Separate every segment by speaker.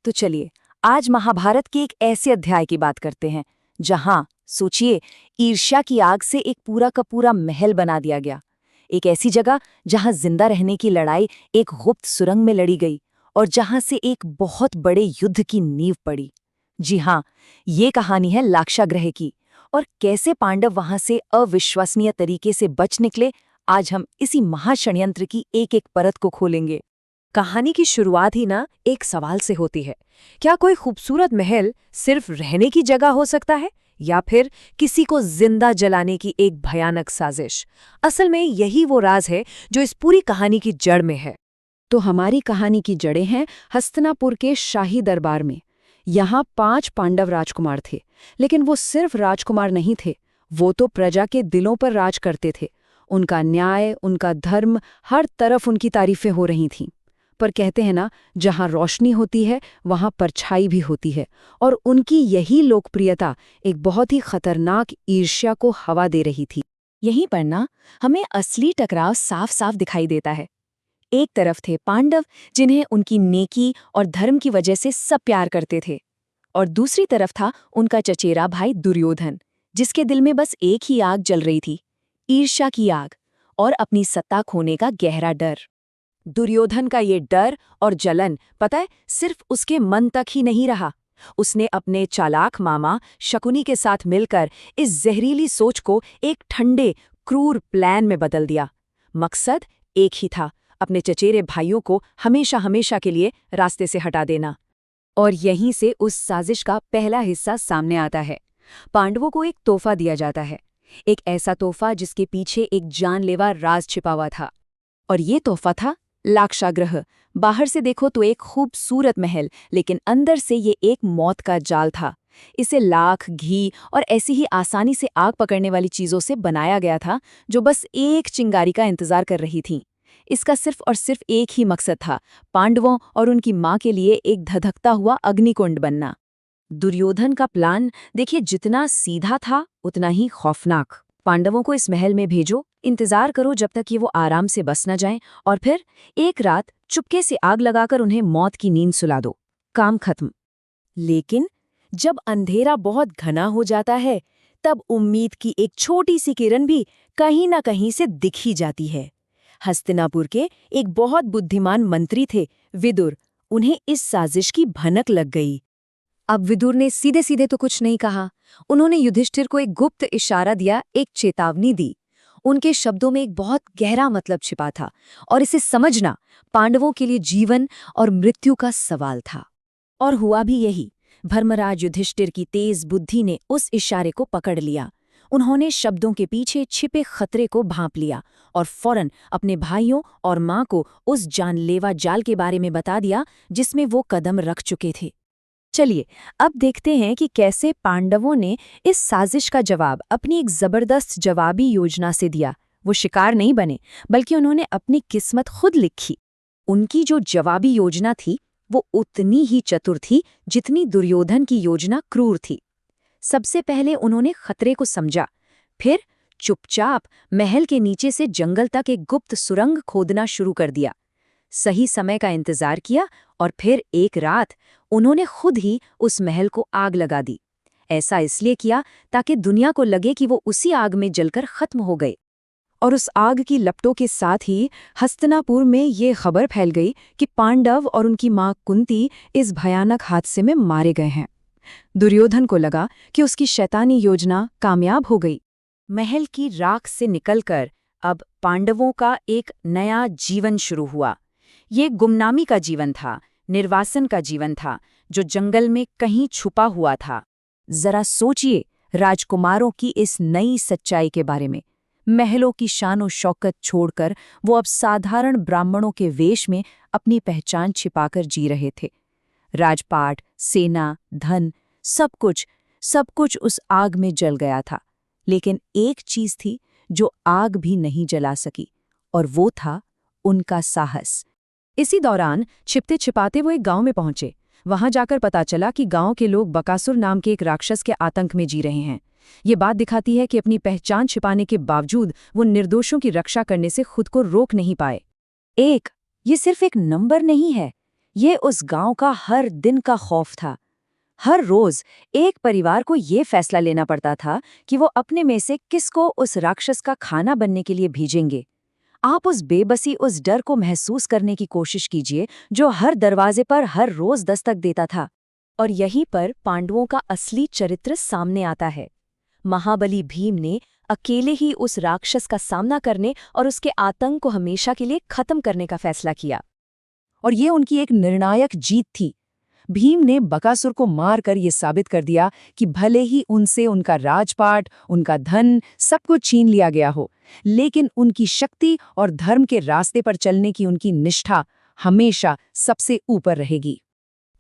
Speaker 1: तो चलिए आज महाभारत के एक ऐसे अध्याय की बात करते हैं जहां सोचिए ईर्ष्या की आग से एक पूरा का पूरा महल बना दिया गया। एक ऐसी जगह जहां जिंदा रहने की लड़ाई एक गुप्त सुरंग में लड़ी गई और जहां से एक बहुत बड़े युद्ध की नींव पड़ी। जी हाँ, ये कहानी है लाक्षागृह की और कैसे पांडव वहां से अविश्वसनीय तरीके से बच निकले। आज हम इसी महाषड्यंत्र की एक एक परत को खोलेंगे।
Speaker 2: कहानी की शुरुआत ही ना एक सवाल से होती है। क्या कोई खूबसूरत महल सिर्फ रहने की जगह हो सकता है या फिर किसी को जिंदा जलाने की एक भयानक साजिश? असल में यही वो राज है जो इस पूरी कहानी की जड़ में है।
Speaker 3: तो हमारी कहानी की जड़ें हैं हस्तिनापुर के शाही दरबार में। यहाँ 5 पांडव राजकुमार थे, लेकिन वो सिर्फ राजकुमार नहीं थे, वो तो प्रजा के दिलों पर राज करते थे। उनका न्याय, उनका धर्म, हर तरफ उनकी तारीफें हो रही थीं। पर कहते हैं ना, जहाँ रोशनी होती है वहाँ परछाई भी होती है, और उनकी यही लोकप्रियता एक बहुत ही खतरनाक ईर्ष्या को हवा दे रही थी।
Speaker 1: यहीं पर ना हमें असली टकराव साफ साफ दिखाई देता है। एक तरफ थे पांडव जिन्हें उनकी नेकी और धर्म की वजह से सब प्यार करते थे, और दूसरी तरफ था उनका चचेरा भाई दुर्योधन, जिसके दिल में बस एक ही आग जल रही थी, ईर्ष्या की आग और अपनी सत्ता खोने का गहरा डर। दुर्योधन का ये डर और जलन पता है सिर्फ उसके मन तक ही नहीं रहा। उसने अपने चालाक मामा शकुनी के साथ मिलकर इस जहरीली सोच को एक ठंडे क्रूर प्लान में बदल दिया। मकसद एक ही था, अपने चचेरे भाइयों को हमेशा हमेशा के लिए रास्ते से हटा देना।
Speaker 3: और यहीं से उस साजिश का पहला हिस्सा सामने आता है। पांडवों को एक तोहफा दिया जाता है, एक ऐसा तोहफा जिसके पीछे एक जानलेवा राज छिपा हुआ था। और ये तोहफा था लाक्षागृह। बाहर से देखो तो एक खूबसूरत महल, लेकिन अंदर से ये एक मौत का जाल था। इसे लाख, घी और ऐसी ही आसानी से आग पकड़ने वाली चीजों से बनाया गया था, जो बस एक चिंगारी का इंतजार कर रही थीं। इसका सिर्फ और सिर्फ एक ही मकसद था, पांडवों और उनकी मां के लिए एक धधकता हुआ अग्निकुंड बनना। दुर्योधन का प्लान देखिए, जितना सीधा था उतना ही खौफनाक। पांडवों को इस महल में भेजो, इंतजार करो जब तक ये वो आराम से बस न जाएं, और फिर एक रात चुपके से आग लगाकर उन्हें मौत की नींद सुला दो। काम खत्म।
Speaker 1: लेकिन जब अंधेरा बहुत घना हो जाता है, तब उम्मीद की एक छोटी सी किरण भी कहीं न कहीं से दिख ही जाती है। हस्तिनापुर के एक बहुत बुद्धिमान मंत्री थे विदुर, उन्हें इस साजिश की भनक लग गई।
Speaker 3: अब विदुर ने सीधे सीधे तो कुछ नहीं कहा। उन्होंने युधिष्ठिर को एक गुप्त इशारा दिया, एक चेतावनी दी। उनके शब्दों में एक बहुत गहरा मतलब छिपा था, और इसे समझना पांडवों के लिए जीवन और मृत्यु का सवाल था।
Speaker 1: और हुआ भी यही। धर्मराज युधिष्ठिर की तेज बुद्धि ने उस इशारे को पकड़ लिया। उन्होंने शब्दों के पीछे छिपे खतरे को भांप लिया और फौरन अपने भाइयों और मां को उस जानलेवा जाल के बारे में बता दिया जिसमें वो कदम रख चुके थे। चलिए अब देखते हैं कि कैसे पांडवों ने इस साजिश का जवाब अपनी एक जबरदस्त जवाबी योजना से दिया। वो शिकार नहीं बने, बल्कि उन्होंने अपनी किस्मत खुद लिखी। उनकी जो जवाबी योजना थी वो उतनी ही चतुर थी जितनी दुर्योधन की योजना क्रूर थी। सबसे पहले उन्होंने खतरे को समझा, फिर चुपचाप महल के नीचे से जंगल तक एक गुप्त सुरंग खोदना शुरू कर दिया। सही समय का इंतजार किया और फिर एक रात उन्होंने खुद ही उस महल को आग लगा दी। ऐसा इसलिए किया ताकि दुनिया को लगे कि वो उसी आग में जलकर खत्म हो गए। और उस आग की लपटों के साथ ही हस्तिनापुर में ये खबर फैल गई कि पांडव और उनकी मां कुंती इस भयानक हादसे में मारे गए हैं। दुर्योधन को लगा कि उसकी शैतानी योजना कामयाब हो गई। महल की राख से निकलकर अब पांडवों का एक नया जीवन शुरू हुआ। ये गुमनामी का जीवन था, निर्वासन का जीवन था, जो जंगल में कहीं छुपा हुआ था। जरा सोचिए राजकुमारों की इस नई सच्चाई के बारे में। महलों की शान शौकत छोड़कर वो अब साधारण ब्राह्मणों के वेश में अपनी पहचान छिपाकर जी रहे थे। राजपाट, सेना, धन, सब कुछ उस आग में जल गया था। लेकिन एक चीज थी जो आग भी नहीं जला सकी, और वो था उनका साहस। इसी दौरान छिपते छिपाते वो एक गांव में पहुंचे। वहां जाकर पता चला कि गांव के लोग बकासुर नाम के एक राक्षस के आतंक में जी रहे हैं। ये बात दिखाती है कि अपनी पहचान छिपाने के बावजूद वो निर्दोषों की रक्षा करने से खुद को रोक नहीं पाए। ये सिर्फ एक नंबर नहीं है, ये उस गांव का हर दिन का खौफ था। हर रोज एक परिवार को ये फैसला लेना पड़ता था कि वो अपने में से किसको उस राक्षस का खाना बनने के लिए भेजेंगे। आप उस बेबसी, उस डर को महसूस करने की कोशिश कीजिए जो हर दरवाजे पर हर रोज दस्तक देता था।
Speaker 2: और यहीं पर पांडवों का असली चरित्र सामने आता है। महाबली भीम ने अकेले ही उस राक्षस का सामना करने और उसके आतंक को हमेशा के लिए खत्म करने का फैसला किया।
Speaker 1: और ये उनकी एक निर्णायक जीत थी। भीम ने बकासुर को मारकर ये साबित कर दिया कि भले ही उनसे उनका राजपाट, उनका धन, सब कुछ छीन लिया गया हो, लेकिन उनकी शक्ति और धर्म के रास्ते पर चलने की उनकी निष्ठा हमेशा सबसे ऊपर रहेगी।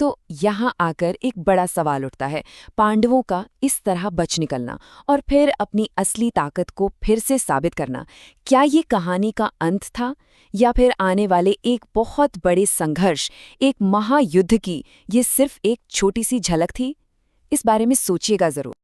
Speaker 3: तो यहाँ आकर एक बड़ा सवाल उठता है, पांडवों का इस तरह बच निकलना और फिर अपनी असली ताकत को फिर से साबित करना, क्या ये कहानी का अंत था या फिर आने वाले एक बहुत बड़े संघर्ष, एक महायुद्ध की ये सिर्फ एक छोटी सी झलक थी? इस बारे में सोचिएगा जरूर।